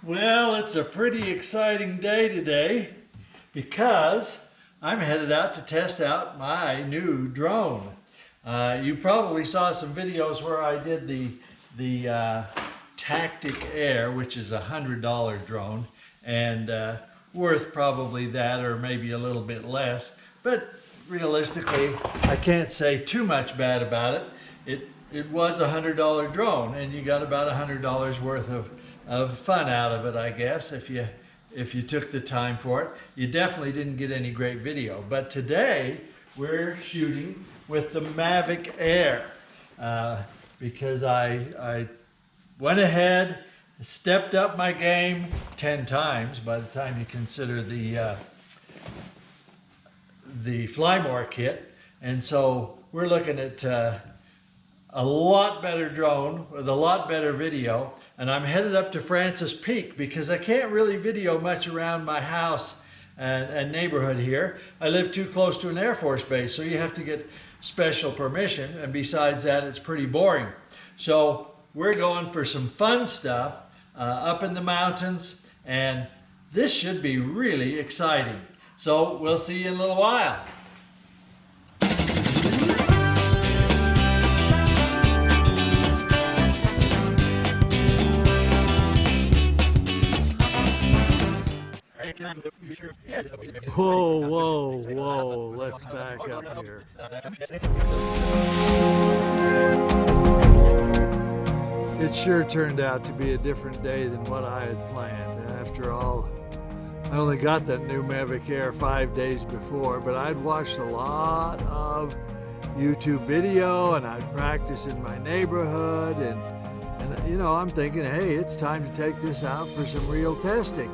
Well, it's a pretty exciting day today because I'm headed out to test out my new drone. You probably saw some videos where I did the Tactic Air, which is a $100 drone, and worth probably that or maybe a little bit less. But realistically, I can't say too much bad about it. It was a $100 drone, and you got about $100 worth of fun out of it, I guess, if you took the time for it. You definitely didn't get any great video. But today we're shooting with the Mavic Air because I went ahead, stepped up my game 10 times by the time you consider the Flymore kit. And so we're looking at a lot better drone with a lot better video. And I'm headed up to Francis Peak because I can't really video much around my house and neighborhood here. I live too close to an Air Force base, so you have to get special permission. And besides that, it's pretty boring. So we're going for some fun stuff up in the mountains, and this should be really exciting. So we'll see you in a little while. Whoa, whoa, whoa, let's back up here. It sure turned out to be a different day than what I had planned. After all, I only got that new Mavic Air 5 days before, but I'd watched a lot of YouTube video and I'd practiced in my neighborhood, and you know, I'm thinking, hey, it's time to take this out for some real testing.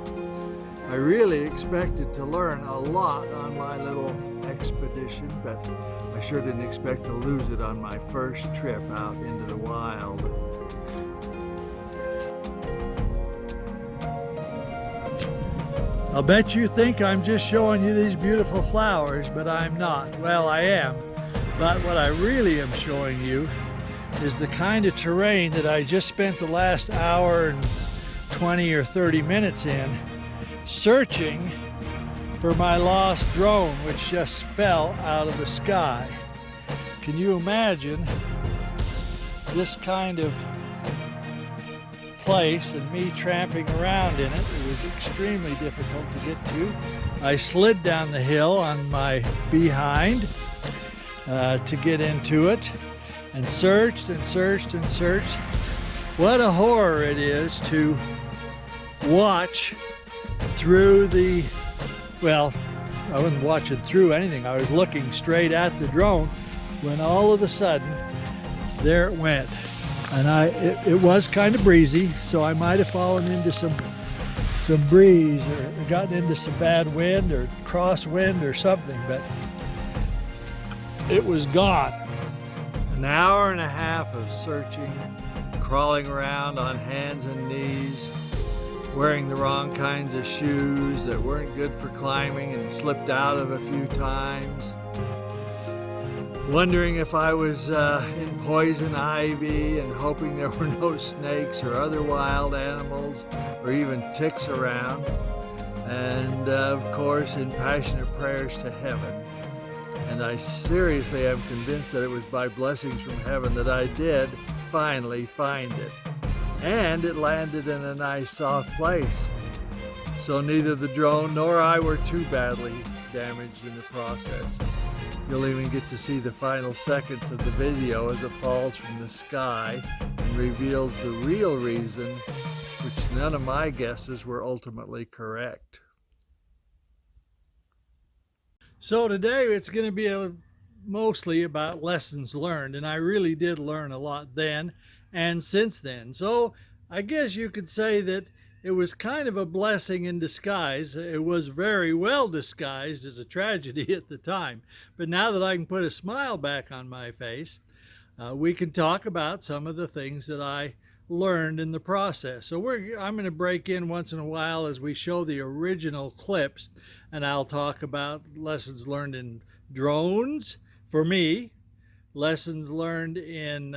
I really expected to learn a lot on my little expedition, but I sure didn't expect to lose it on my first trip out into the wild. I'll bet you think I'm just showing you these beautiful flowers, but I'm not. Well, I am, but what I really am showing you is the kind of terrain that I just spent the last hour and 20 or 30 minutes in, searching for my lost drone, which just fell out of the sky. Can you imagine this kind of place and me tramping around in it? It was extremely difficult to get to. I slid down the hill on my behind to get into it, and searched and searched and searched. What a horror it is to watch through the, well, I wasn't watching through anything. I was looking straight at the drone when all of a sudden, there it went. And it was kind of breezy, so I might have fallen into some breeze or gotten into some bad wind or crosswind or something, but it was gone. An hour and a half of searching, crawling around on hands and knees, wearing the wrong kinds of shoes that weren't good for climbing and slipped out of a few times, wondering if I was in poison ivy and hoping there were no snakes or other wild animals or even ticks around, and of course in passionate prayers to heaven. And I seriously am convinced that it was by blessings from heaven that I did finally find it. And it landed in a nice soft place. So neither the drone nor I were too badly damaged in the process. You'll even get to see the final seconds of the video as it falls from the sky and reveals the real reason, which none of my guesses were ultimately correct. So today it's going to be mostly about lessons learned, and I really did learn a lot then and since then. So I guess you could say that it was kind of a blessing in disguise. It was very well disguised as a tragedy at the time. But now that I can put a smile back on my face, we can talk about some of the things that I learned in the process. So I'm going to break in once in a while as we show the original clips, and I'll talk about lessons learned in drones for me, lessons learned in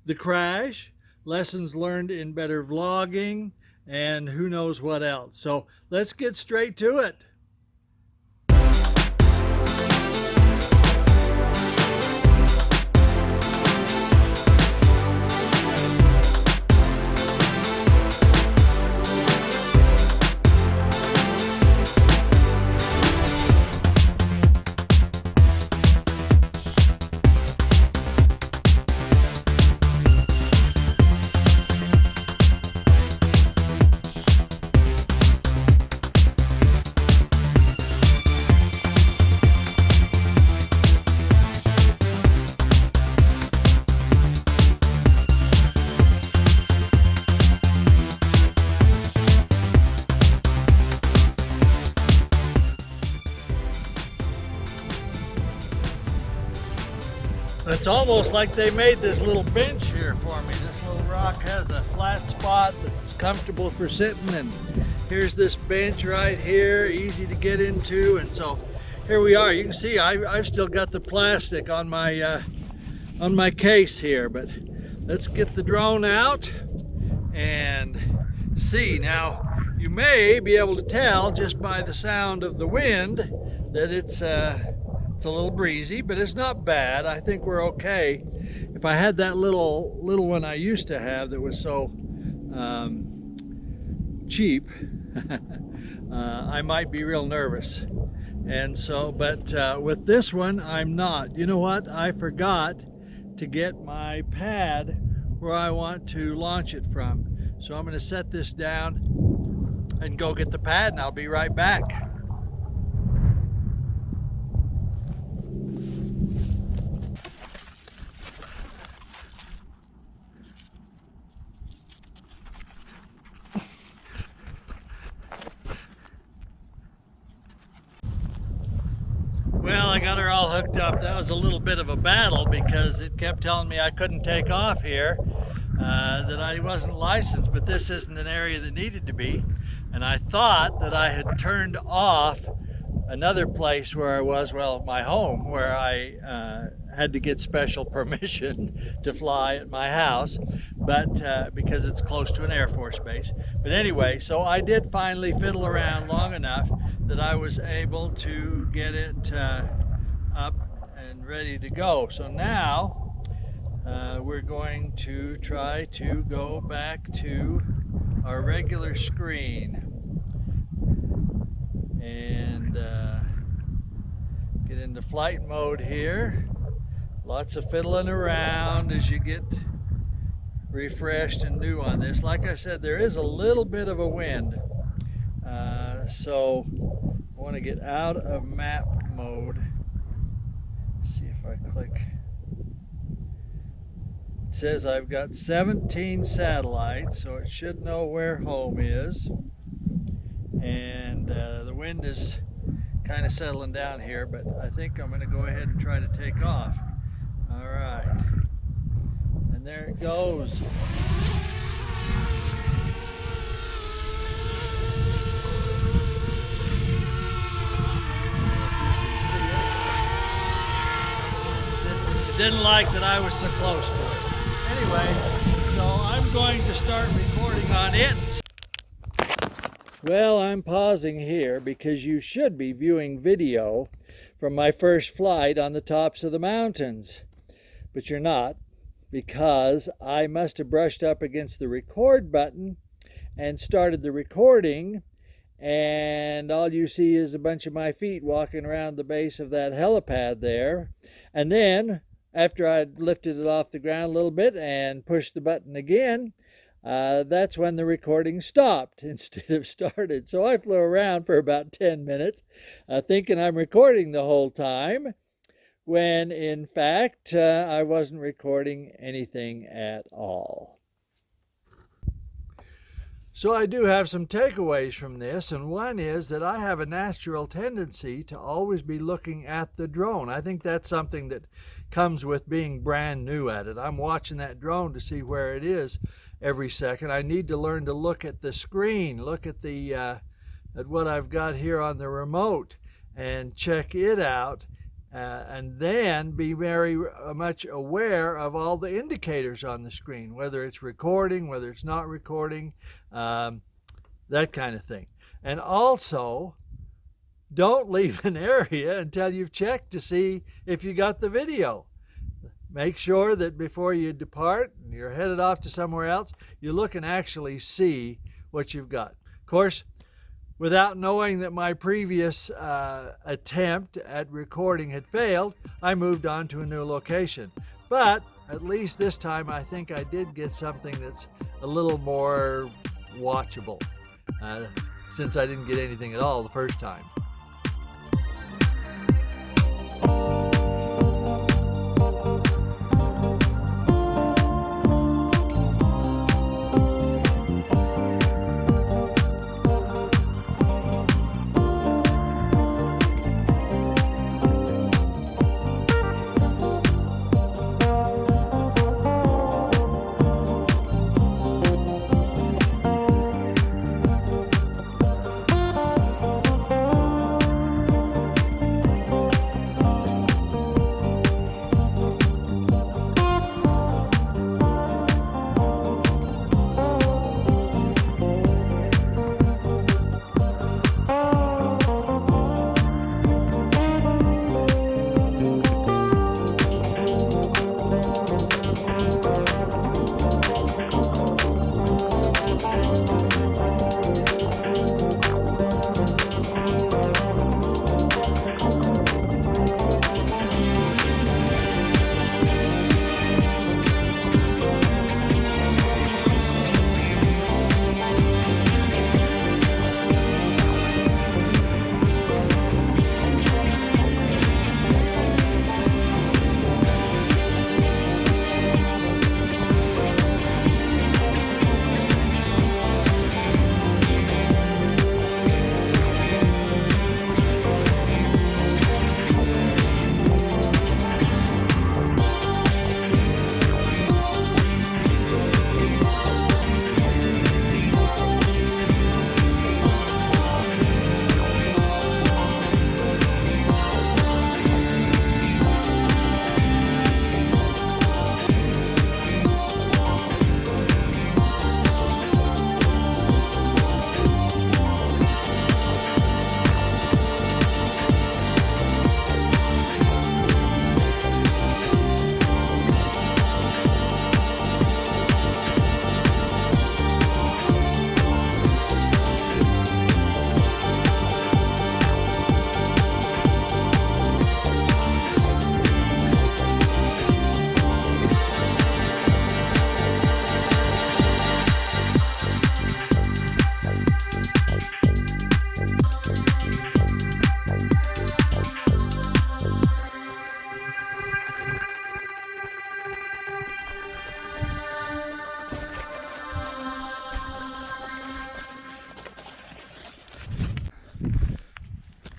the crash, lessons learned in better vlogging, and who knows what else. So let's get straight to it. It's almost like they made this little bench here for me. This little rock has a flat spot that's comfortable for sitting, and here's this bench right here, easy to get into. And so here we are. You can see I've still got the plastic on my case here, but let's get the drone out and see. Now you may be able to tell just by the sound of the wind that it's a little breezy, but it's not bad. I think we're okay. If I had that little one I used to have that was so cheap, I might be real nervous. And so, but with this one, I'm not. You know what? I forgot to get my pad where I want to launch it from. So I'm going to set this down and go get the pad, and I'll be right back. Well, I got her all hooked up. That was a little bit of a battle because it kept telling me I couldn't take off here, that I wasn't licensed, but this isn't an area that needed to be. And I thought that I had turned off another place where I was, well, my home, where I had to get special permission to fly at my house, but because it's close to an Air Force base. But anyway, so I did finally fiddle around long enough that I was able to get it up and ready to go. So now we're going to try to go back to our regular screen and get into flight mode here. Lots of fiddling around as you get refreshed and new on this. Like I said, there is a little bit of a wind, so I want to get out of map mode. See if I click. It says I've got 17 satellites, so it should know where home is. And the wind is kind of settling down here, but I think I'm going to go ahead and try to take off. All right. And there it goes. Didn't like that I was so close to it. Anyway, so I'm going to start recording on it. Well, I'm pausing here because you should be viewing video from my first flight on the tops of the mountains. But you're not, because I must have brushed up against the record button and started the recording, and all you see is a bunch of my feet walking around the base of that helipad there. And then after I'd lifted it off the ground a little bit and pushed the button again, that's when the recording stopped instead of started. So I flew around for about 10 minutes thinking I'm recording the whole time, when in fact I wasn't recording anything at all. So I do have some takeaways from this, and one is that I have a natural tendency to always be looking at the drone. I think that's something that comes with being brand new at it. I'm watching that drone to see where it is every second. I need to learn to look at the screen, look at the at what I've got here on the remote and check it out, and then be very much aware of all the indicators on the screen, whether it's recording, whether it's not recording. that kind of thing. And also, don't leave an area until you've checked to see if you got the video. Make sure that before you depart and you're headed off to somewhere else, you look and actually see what you've got. Of course, without knowing that my previous attempt at recording had failed, I moved on to a new location. But at least this time I think I did get something that's a little more watchable, since I didn't get anything at all the first time.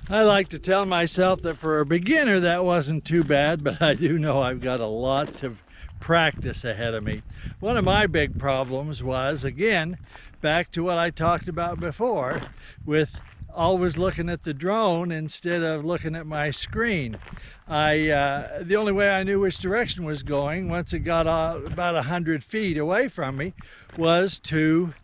I like to tell myself that for a beginner that wasn't too bad, but I do know I've got a lot of practice ahead of me. One of my big problems was, again, back to what I talked about before, with always looking at the drone instead of looking at my screen. The only way I knew which direction was going once it got about 100 feet away from me was to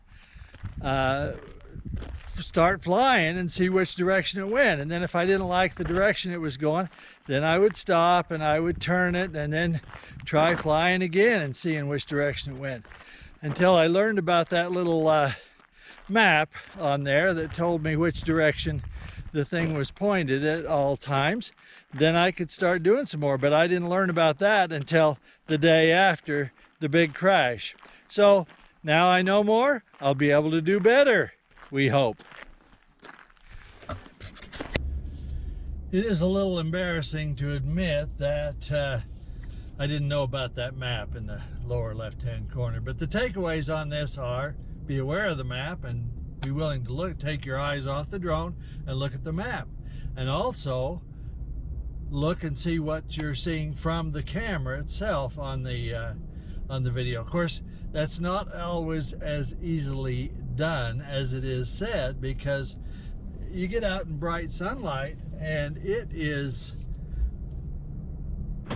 start flying and see which direction it went. And then if I didn't like the direction it was going, then I would stop and I would turn it and then try flying again and seeing which direction it went, until I learned about that little map on there that told me which direction the thing was pointed at all times. Then I could start doing some more, but I didn't learn about that until the day after the big crash. So now I know more, I'll be able to do better, we hope. It is a little embarrassing to admit that I didn't know about that map in the lower left-hand corner, but the takeaways on this are: be aware of the map and be willing to take your eyes off the drone and look at the map, and also look and see what you're seeing from the camera itself on the video. Of course, that's not always as easily done as it is said, because you get out in bright sunlight and it is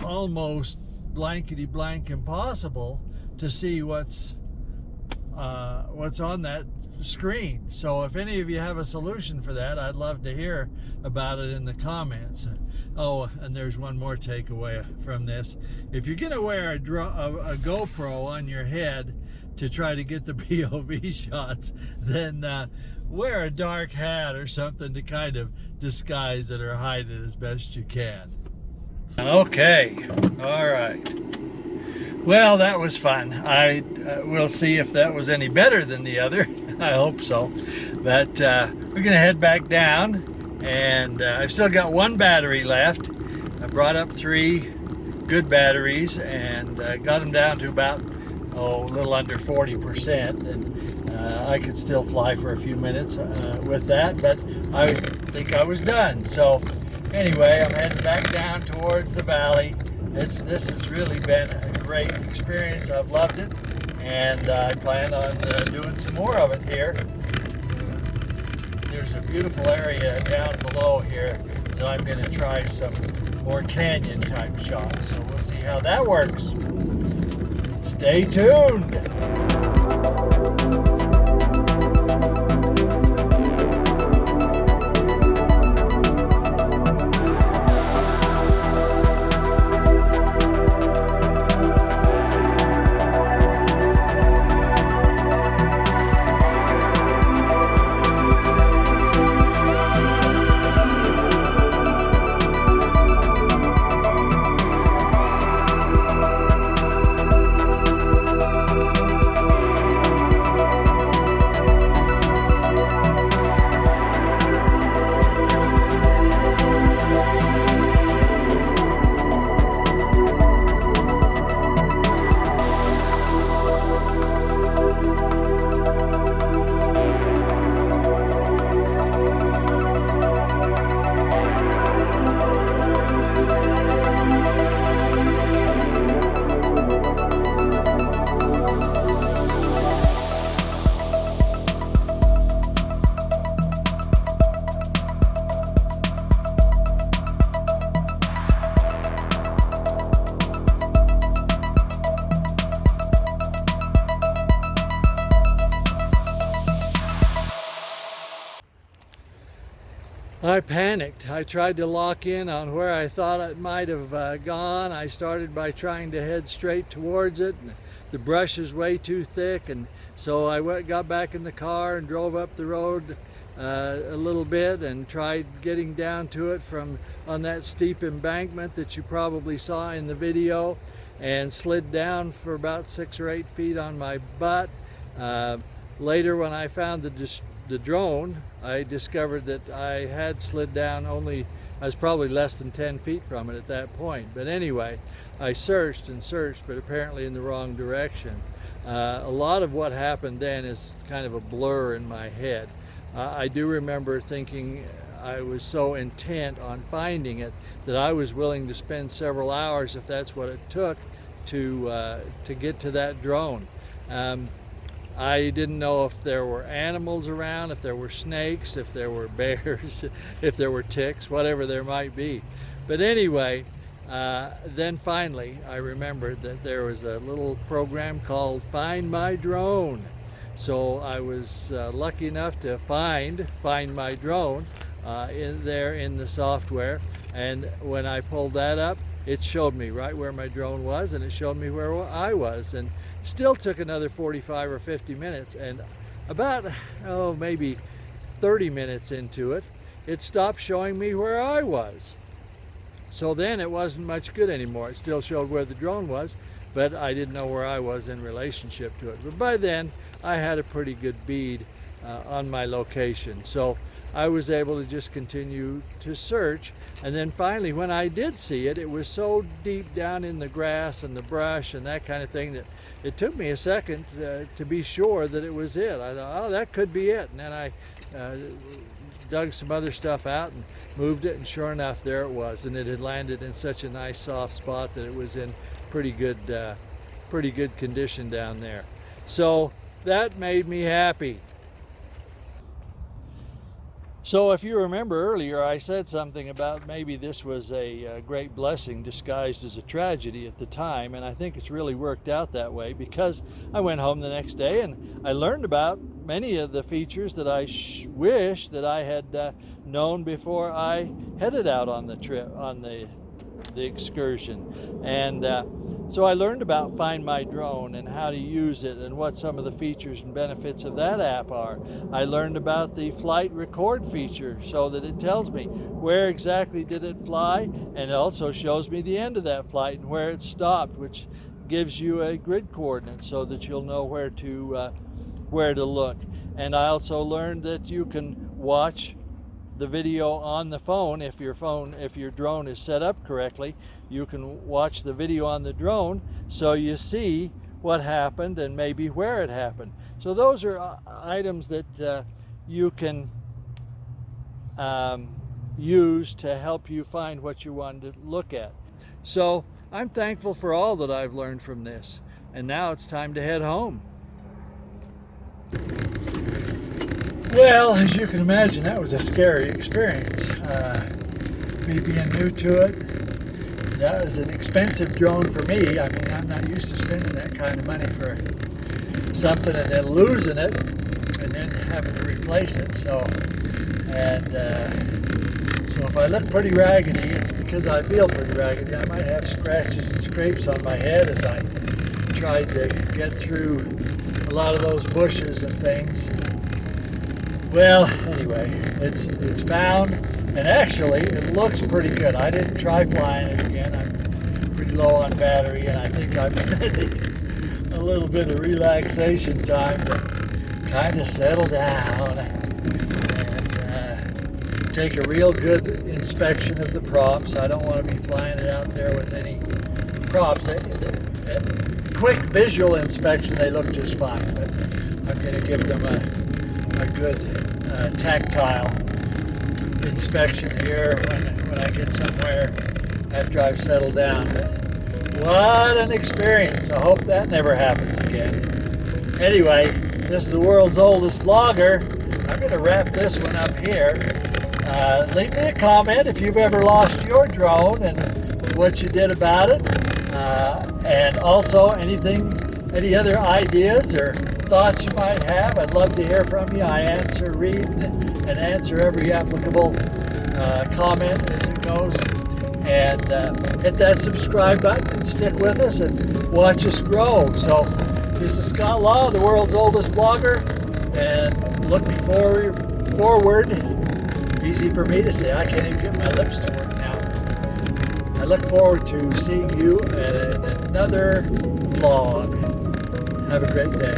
almost blankety blank impossible to see what's what's on that screen. So if any of you have a solution for that, I'd love to hear about it in the comments. Oh, and there's one more takeaway from this. If you're gonna wear a GoPro on your head to try to get the POV shots, then wear a dark hat or something to kind of disguise it or hide it as best you can. Okay, all right. Well, that was fun. I will see if that was any better than the other. I hope so. But we're gonna head back down, and I've still got one battery left. I brought up 3 good batteries and got them down to about, a little under 40%. And I could still fly for a few minutes with that, but I think I was done. So anyway, I'm heading back down towards the valley. This has really been a great experience. I've loved it, and I plan on doing some more of it here. There's a beautiful area down below here, and I'm going to try some more canyon type shots. So we'll see how that works. Stay tuned. I panicked. I tried to lock in on where I thought it might have gone. I started by trying to head straight towards it, and the brush is way too thick, and so I got back in the car and drove up the road a little bit and tried getting down to it from on that steep embankment that you probably saw in the video, and slid down for about 6 or 8 feet on my butt. Later, when I found the drone, I discovered that I had slid down I was probably less than 10 feet from it at that point. But anyway, I searched and searched, but apparently in the wrong direction. A lot of what happened then is kind of a blur in my head. I do remember thinking I was so intent on finding it that I was willing to spend several hours, if that's what it took, to get to that drone. I didn't know if there were animals around, if there were snakes, if there were bears, if there were ticks, whatever there might be. But anyway, then finally I remembered that there was a little program called Find My Drone. So I was lucky enough to find My Drone in the software, and when I pulled that up, it showed me right where my drone was, and it showed me where I was, and still took another 45 or 50 minutes, and about maybe 30 minutes into it, it stopped showing me where I was. So then it wasn't much good anymore. It still showed where the drone was, but I didn't know where I was in relationship to it. But by then I had a pretty good bead on my location, so I was able to just continue to search. And then finally, when I did see it, it was so deep down in the grass and the brush and that kind of thing that it took me a second to be sure that it was it. I thought, oh, that could be it. And then I dug some other stuff out and moved it, and sure enough, there it was. And it had landed in such a nice soft spot that it was in pretty good condition down there. So that made me happy. So if you remember earlier, I said something about maybe this was a great blessing disguised as a tragedy at the time, and I think it's really worked out that way, because I went home the next day and I learned about many of the features that I wish that I had known before I headed out on the trip, on the excursion. And so I learned about Find My Drone and how to use it and what some of the features and benefits of that app are. I learned about the flight record feature, so that it tells me where exactly did it fly, and it also shows me the end of that flight and where it stopped, which gives you a grid coordinate so that you'll know where to look. And I also learned that you can watch the video on the phone. If your drone is set up correctly, you can watch the video on the drone so you see what happened and maybe where it happened. So those are items that you can use to help you find what you want to look at. So I'm thankful for all that I've learned from this, and now it's time to head home. Well, as you can imagine, that was a scary experience. Me being new to it, that was an expensive drone for me. I mean, I'm not used to spending that kind of money for something and then losing it and then having to replace it. So if I look pretty raggedy, it's because I feel pretty raggedy. I might have scratches and scrapes on my head as I tried to get through a lot of those bushes and things. Well, anyway, it's found, and actually it looks pretty good. I didn't try flying it again. I'm pretty low on battery, and I think I'm going to need a little bit of relaxation time to kind of settle down and take a real good inspection of the props. I don't want to be flying it out there with any props. Quick visual inspection, they look just fine, but I'm going to give them a good tactile inspection here when I get somewhere after I've settled down. But what an experience. I hope that never happens again. Anyway, this is the world's oldest vlogger. I'm going to wrap this one up here. Leave me a comment if you've ever lost your drone and what you did about it. And also any other ideas or thoughts you might have. I'd love to hear from you. I read and answer every applicable comment as it goes. And hit that subscribe button and stick with us and watch us grow. So this is Scott Law, the world's oldest vlogger, and looking forward. Easy for me to say. I can't even get my lips to work now. I look forward to seeing you at another vlog. Have a great day.